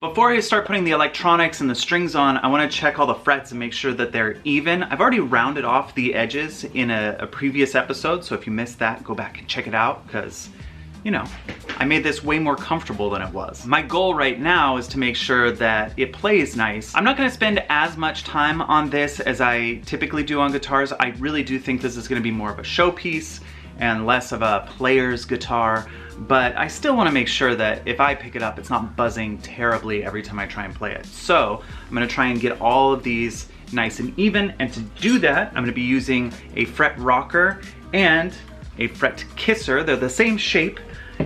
Before I start putting the electronics and the strings on, I want to check all the frets and make sure that they're even. I've already rounded off the edges in a previous episode, so if you missed that, go back and check it out, because, you know, I made this way more comfortable than it was. My goal right now is to make sure that it plays nice. I'm not going to spend as much time on this as I typically do on guitars. I really do think this is going to be more of a showpiece and less of a player's guitar, but I still want to make sure that if I pick it up, it's not buzzing terribly every time I try and play it. So I'm going to try and get all of these nice and even, and to do that, I'm going to be using a fret rocker and a fret kisser. They're the same shape,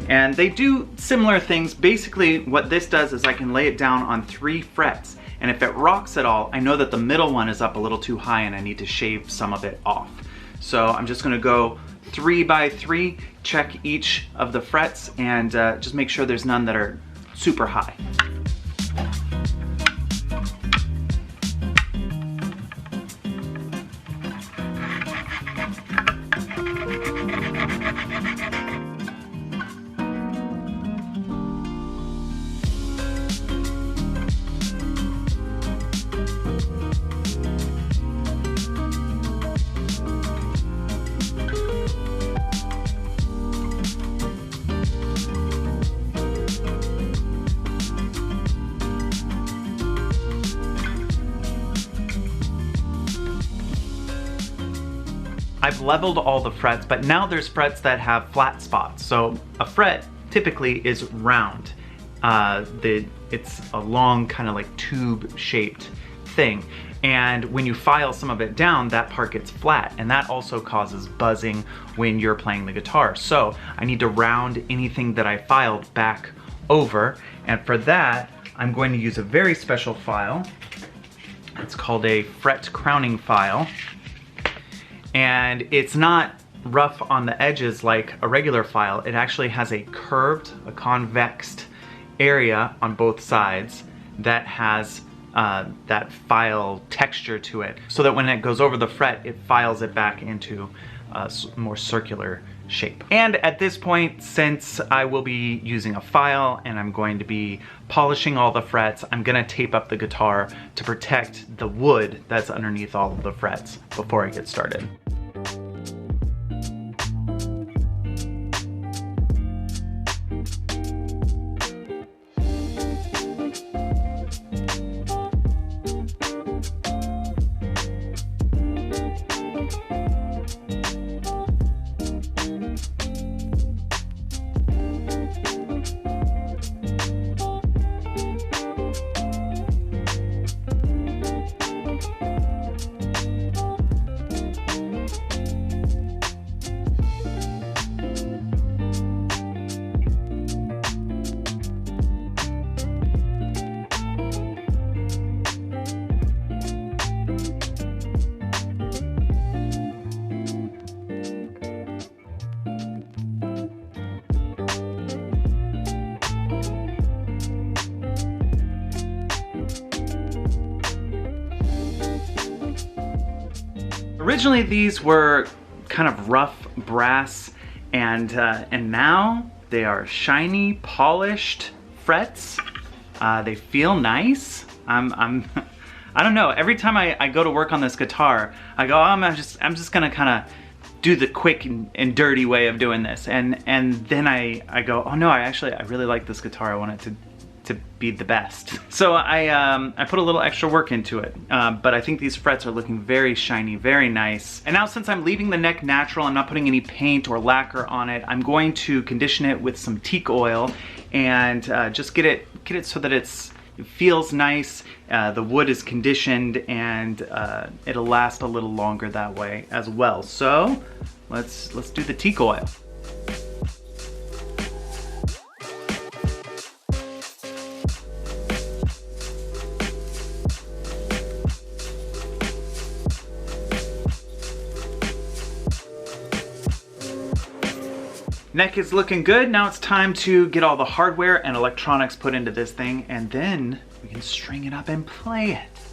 and they do similar things. Basically, what this does is I can lay it down on 3 frets, and if it rocks at all, I know that the middle one is up a little too high and I need to shave some of it off. So I'm just going to go 3 by 3, check each of the frets, and just make sure there's none that are super high. I've leveled all the frets, but now there's frets that have flat spots. So a fret typically is round. It's a long kind of like tube shaped thing. And when you file some of it down, that part gets flat, and that also causes buzzing when you're playing the guitar. So I need to round anything that I filed back over. And for that, I'm going to use a very special file. It's called a fret crowning file. And it's not rough on the edges like a regular file. It actually has a curved, a convexed area on both sides that has that file texture to it, so that when it goes over the fret, it files it back into a more circular shape. And at this point, since I will be using a file and I'm going to be polishing all the frets, I'm gonna tape up the guitar to protect the wood that's underneath all of the frets before I get started. Originally these were kind of rough brass, and now they are shiny, polished frets. They feel nice. I don't know. Every time I go to work on this guitar, I go, I'm just gonna kind of do the quick and dirty way of doing this, and then I go, oh no, I really like this guitar. I want it to be the best. So I put a little extra work into it, but I think these frets are looking very shiny, very nice. And now, since I'm leaving the neck natural, I'm not putting any paint or lacquer on it, I'm going to condition it with some teak oil and just get it so that it feels nice, the wood is conditioned, and it'll last a little longer that way as well. So let's do the teak oil. Neck is looking good. Now it's time to get all the hardware and electronics put into this thing, and then we can string it up and play it.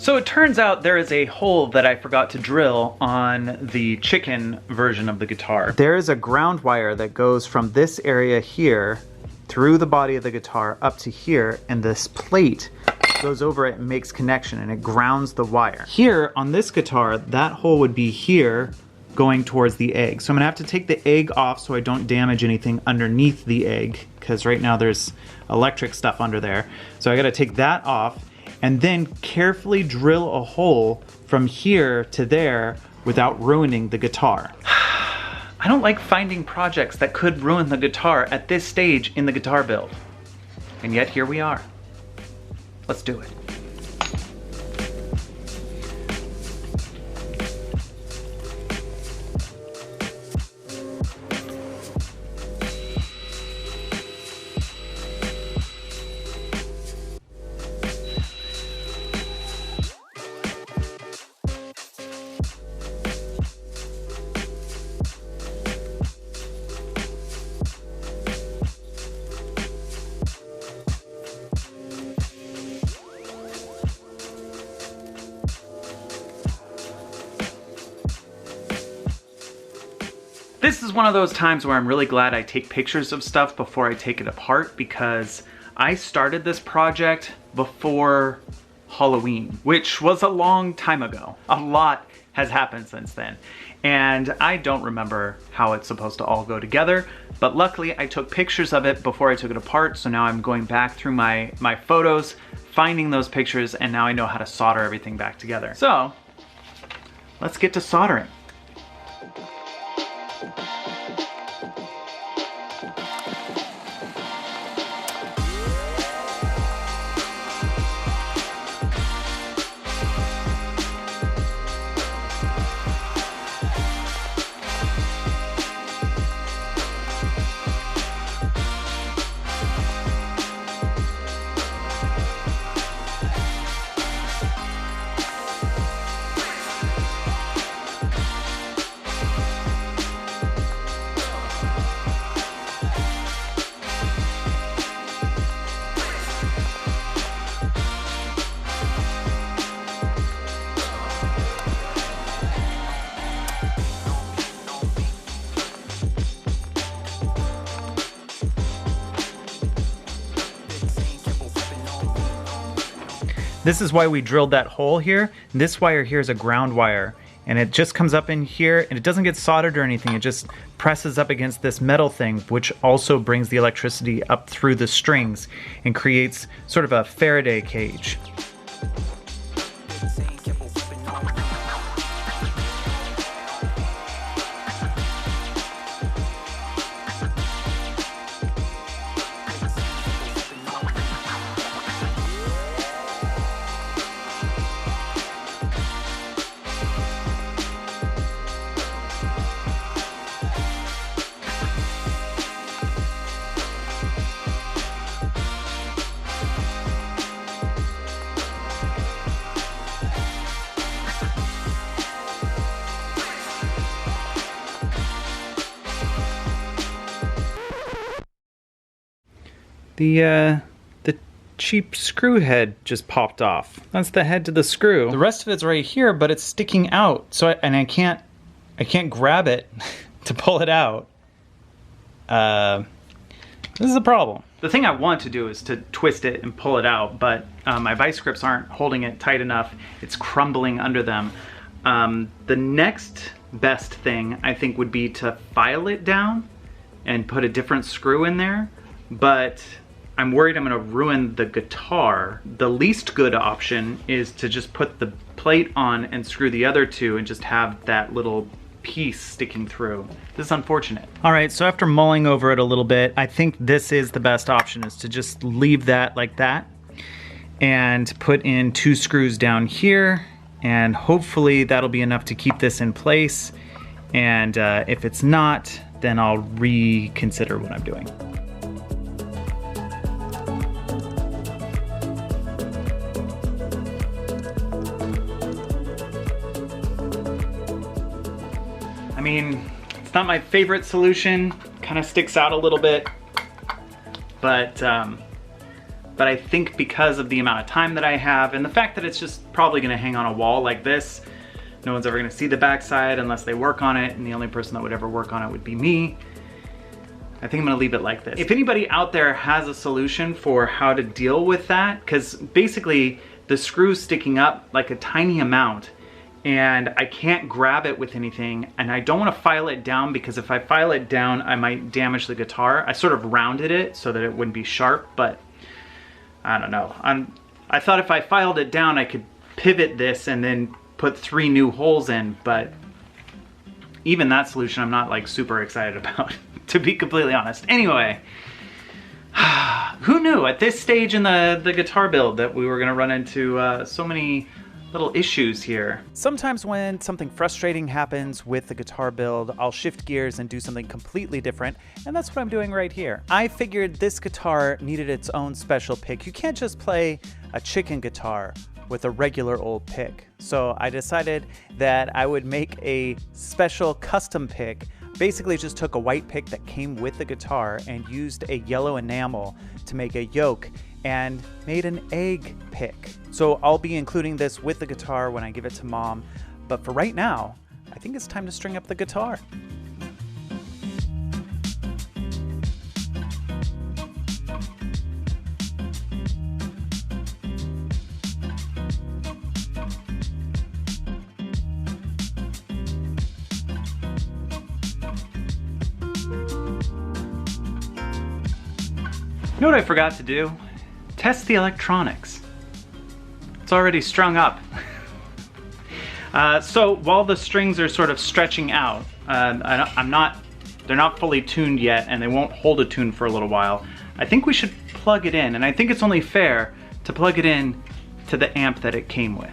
So it turns out there is a hole that I forgot to drill on the chicken version of the guitar. There is a ground wire that goes from this area here through the body of the guitar up to here, and this plate goes over it and makes connection, and it grounds the wire. Here on this guitar, that hole would be here going towards the egg. So I'm gonna have to take the egg off so I don't damage anything underneath the egg, because right now there's electric stuff under there. So I gotta take that off and then carefully drill a hole from here to there without ruining the guitar. I don't like finding projects that could ruin the guitar at this stage in the guitar build. And yet here we are. Let's do it. This is one of those times where I'm really glad I take pictures of stuff before I take it apart, because I started this project before Halloween, which was a long time ago. A lot has happened since then, and I don't remember how it's supposed to all go together, but luckily I took pictures of it before I took it apart, so now I'm going back through my photos, finding those pictures, and now I know how to solder everything back together. So, let's get to soldering. This is why we drilled that hole here. This wire here is a ground wire, and it just comes up in here, and it doesn't get soldered or anything. It just presses up against this metal thing, which also brings the electricity up through the strings and creates sort of a Faraday cage. The cheap screw head just popped off. That's the head to the screw. The rest of it's right here, but it's sticking out. So I can't grab it to pull it out. This is a problem. The thing I want to do is to twist it and pull it out, but my vice grips aren't holding it tight enough. It's crumbling under them. The next best thing I think would be to file it down and put a different screw in there, but I'm worried I'm gonna ruin the guitar. The least good option is to just put the plate on and screw the other two and just have that little piece sticking through. This is unfortunate. All right, so after mulling over it a little bit, I think this is the best option, is to just leave that like that and put in 2 screws down here, and hopefully that'll be enough to keep this in place. And if it's not, then I'll reconsider what I'm doing. I mean, it's not my favorite solution, kind of sticks out a little bit, but but I think because of the amount of time that I have and the fact that it's just probably gonna hang on a wall like this, no one's ever gonna see the backside unless they work on it, and the only person that would ever work on it would be me. I think I'm gonna leave it like this. If anybody out there has a solution for how to deal with that, because basically the screw's sticking up like a tiny amount and I can't grab it with anything, and I don't want to file it down because if I file it down I might damage the guitar. I sort of rounded it so that it wouldn't be sharp, but I don't know. I thought if I filed it down I could pivot this and then put 3 new holes in, but even that solution I'm not like super excited about, to be completely honest. Anyway, who knew at this stage in the guitar build that we were gonna run into so many little issues here. Sometimes when something frustrating happens with the guitar build, I'll shift gears and do something completely different, and that's what I'm doing right here. I figured this guitar needed its own special pick. You can't just play a chicken guitar with a regular old pick. So I decided that I would make a special custom pick. Basically just took a white pick that came with the guitar and used a yellow enamel to make a yoke and made an egg pick. So I'll be including this with the guitar when I give it to Mom, but for right now, I think it's time to string up the guitar. You know what I forgot to do? Test the electronics. It's already strung up. So while the strings are sort of stretching out, they're not fully tuned yet and they won't hold a tune for a little while, I think we should plug it in, and I think it's only fair to plug it in to the amp that it came with.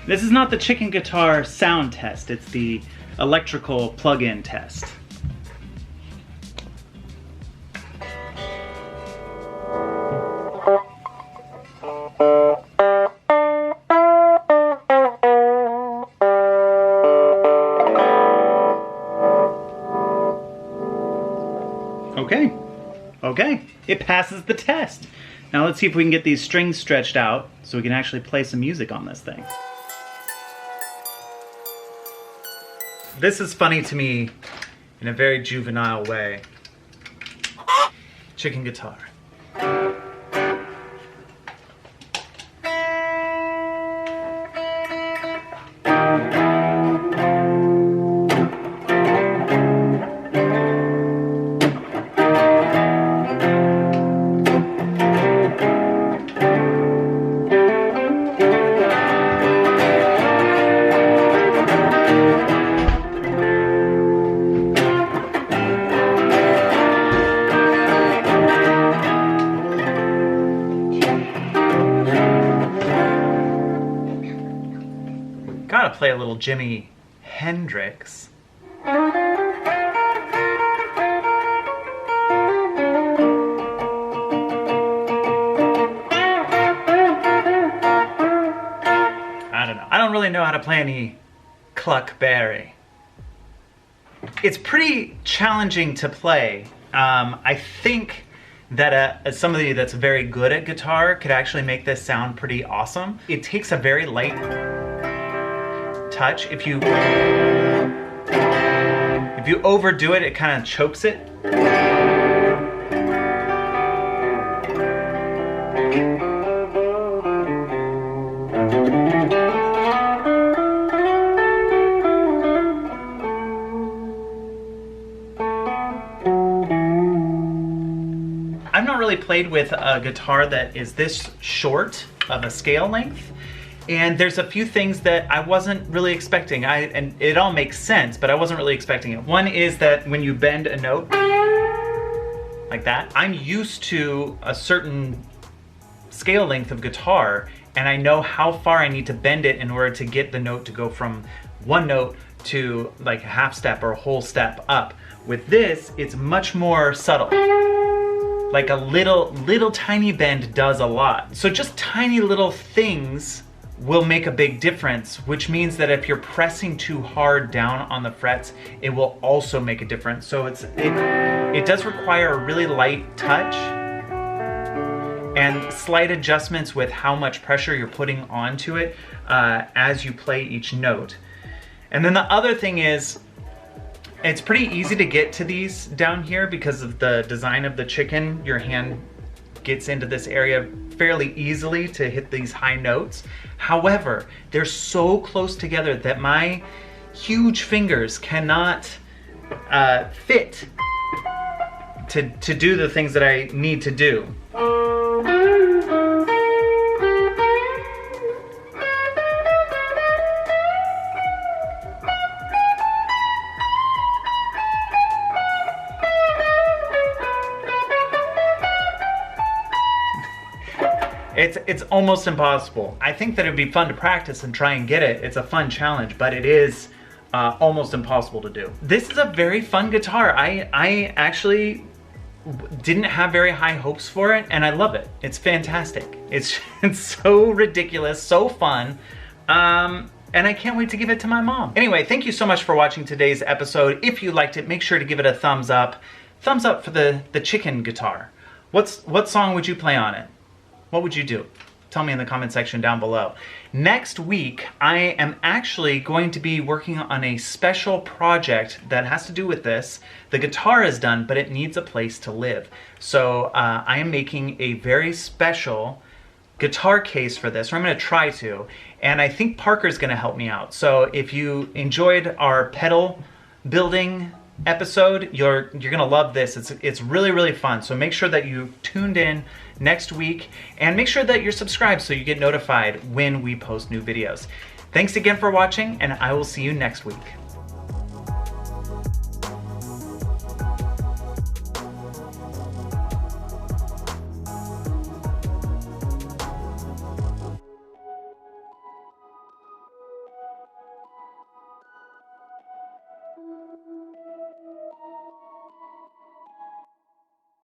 This is not the chicken guitar sound test, it's the electrical plug-in test. Okay, it passes the test. Now let's see if we can get these strings stretched out so we can actually play some music on this thing. This is funny to me in a very juvenile way. Chicken guitar. Gotta play a little Jimi Hendrix. I don't know. I don't really know how to play any Cluck Berry. It's pretty challenging to play. I think that somebody that's very good at guitar could actually make this sound pretty awesome. It takes a very light touch. If you overdo it, it kind of chokes it. I've not really played with a guitar that is this short of a scale length. And there's a few things that I wasn't really expecting. And it all makes sense, but I wasn't really expecting it. One is that when you bend a note like that, I'm used to a certain scale length of guitar, and I know how far I need to bend it in order to get the note to go from one note to like a half step or a whole step up. With this, it's much more subtle. Like a little tiny bend does a lot. So just tiny little things will make a big difference, which means that if you're pressing too hard down on the frets, it will also make a difference. So it does require a really light touch and slight adjustments with how much pressure you're putting onto it as you play each note. And then the other thing is, it's pretty easy to get to these down here because of the design of the chicken. Your hand gets into this area fairly easily to hit these high notes. However, they're so close together that my huge fingers cannot fit to do the things that I need to do. It's almost impossible. I think that it'd be fun to practice and try and get it. It's a fun challenge, but it is almost impossible to do. This is a very fun guitar. I actually didn't have very high hopes for it, and I love it. It's fantastic. It's so ridiculous, so fun. And I can't wait to give it to my mom. Anyway, thank you so much for watching today's episode. If you liked it, make sure to give it a thumbs up. Thumbs up for the chicken guitar. What song would you play on it? What would you do? Tell me in the comment section down below. Next week, I am actually going to be working on a special project that has to do with this. The guitar is done, but it needs a place to live. So I am making a very special guitar case for this, or I'm gonna try to, and I think Parker's gonna help me out. So if you enjoyed our pedal building episode, you're gonna love this. It's really, really fun. So make sure that you tuned in next week and make sure that you're subscribed so you get notified when we post new videos. Thanks again for watching, and I will see you next week.